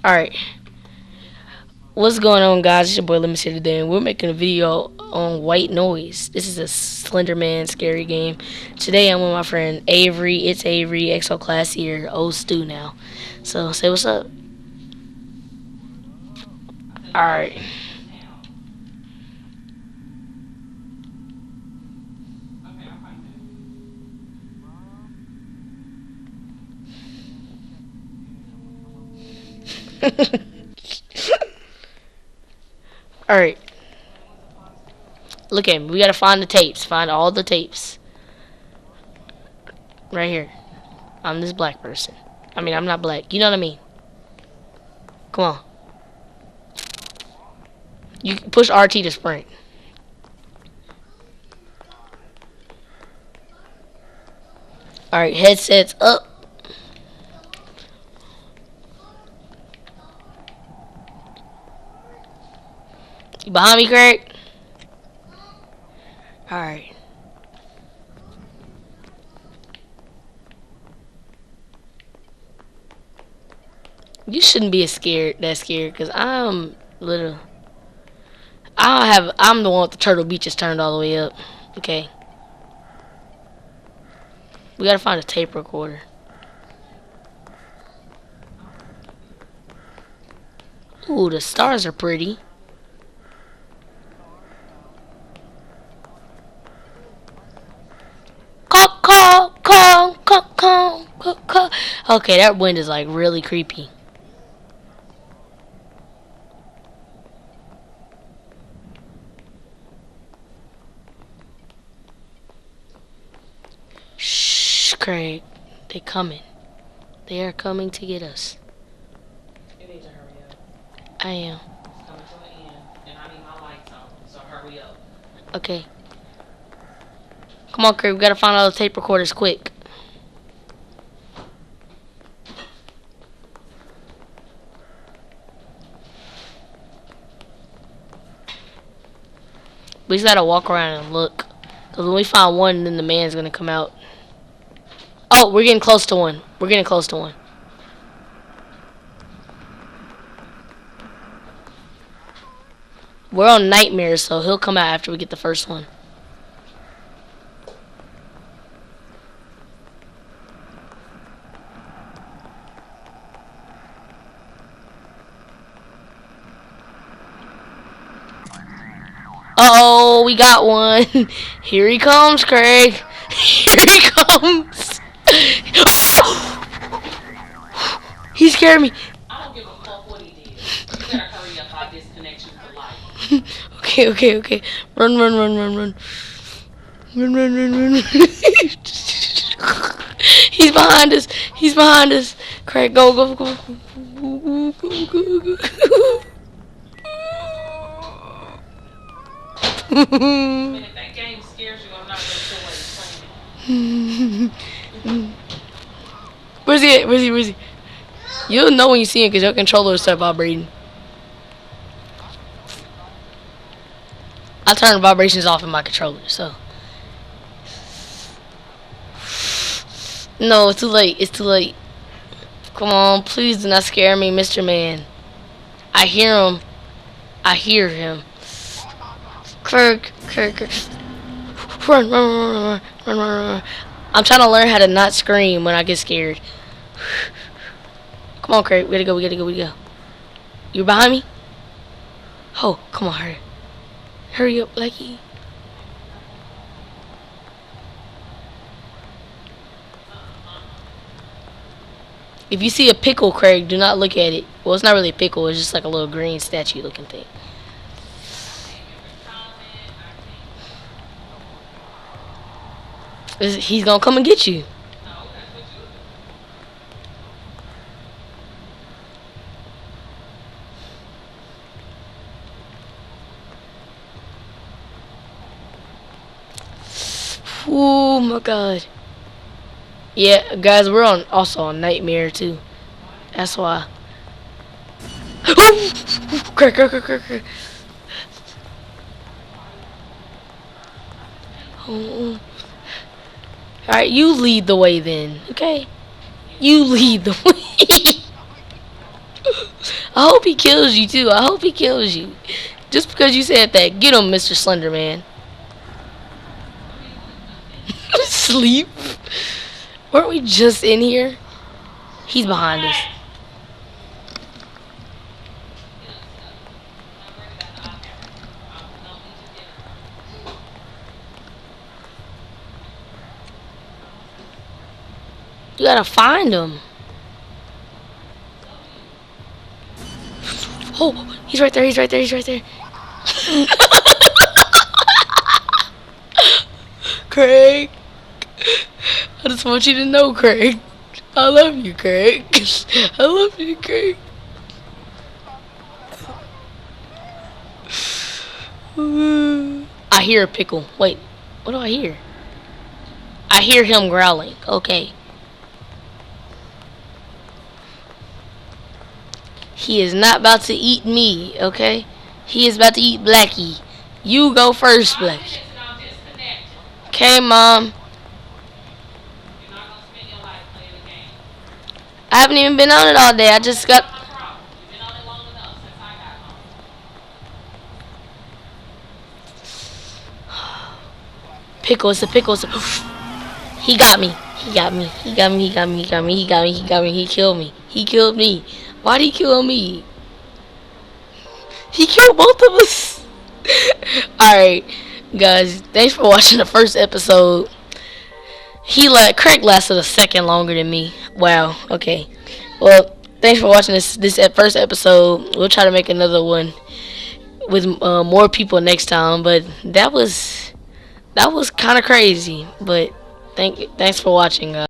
Alright. What's going on, guys? It's your boy Lemon City today, and we're making a video on White Noise. This is a Slender Man scary game. Today I'm with my friend Avery. It's Avery, XO Classy, or old Stu now. So say what's up. Alright. Alright. Look at me. We gotta find the tapes. Find all the tapes. Right here. I'm this black person. I mean, I'm not black. You know what I mean? Come on. You push RT to sprint. Alright, headsets up. You behind me, Craig? Alright. You shouldn't be that scared, cause I'm little. I'm the one with the Turtle Beaches turned all the way up. Okay. We gotta find a tape recorder. Ooh, the stars are pretty. Call. Okay, that wind is like really creepy. Shh, Craig. They coming. They are coming to get us. You need to hurry up. I am. It's coming to an end, and I need my lights on, so hurry up. Okay. Come on, Craig. We gotta find all the tape recorders quick. We just gotta walk around and look. Because when we find one, then the man's gonna come out. Oh, we're getting close to one. We're getting close to one. We're on Nightmares, so he'll come out after we get the first one. Uh-oh, we got one. Here he comes, Craig. Here he comes. He scared me. I don't give a fuck what he did. You better hurry up. I disconnect you for life. Okay. Run. Run. He's behind us. Craig, go. I mean, if that game scares you, I'm not really sure playing. Where's he? You'll know when you see him because your controller will start vibrating. I turn the vibrations off in my controller, so. No, it's too late. Come on, please do not scare me, Mr. Man. I hear him. Kirk. Run. I'm trying to learn how to not scream when I get scared. Come on, Kirk. We gotta go. You behind me? Oh, come on, hurry up, Blackie. If you see a pickle, Craig, do not look at it. Well, it's not really a pickle. It's just like a little green statue looking thing. He's gonna come and get you. Oh my god. Yeah, guys, we're also on Nightmare too. That's why. Crack. Oh. Alright, you lead the way then, okay? You lead the way. I hope he kills you too. I hope he kills you. Just because you said that. Get him, Mr. Slenderman. Sleep? Weren't we just in here? He's behind us. You gotta find him. Oh, he's right there, he's right there, he's right there. Craig. I just want you to know, Craig. I love you, Craig. I love you, Craig. I hear a pickle. Wait, what do I hear? I hear him growling. Okay. He is not about to eat me, okay? He is about to eat Blackie. You go first, Blackie. Okay, Mom. I haven't even been on it all day. I just got... Pickle, it's a pickle. He got me. He got me. He got me. He got me. He got me. He got me. He got me. He killed me. He killed me. Why'd he kill me? He killed both of us. Alright, guys. Thanks for watching the first episode. Craig lasted a second longer than me. Wow. Okay. Well, thanks for watching this first episode. We'll try to make another one with more people next time. But that was kind of crazy. But thanks for watching, guys.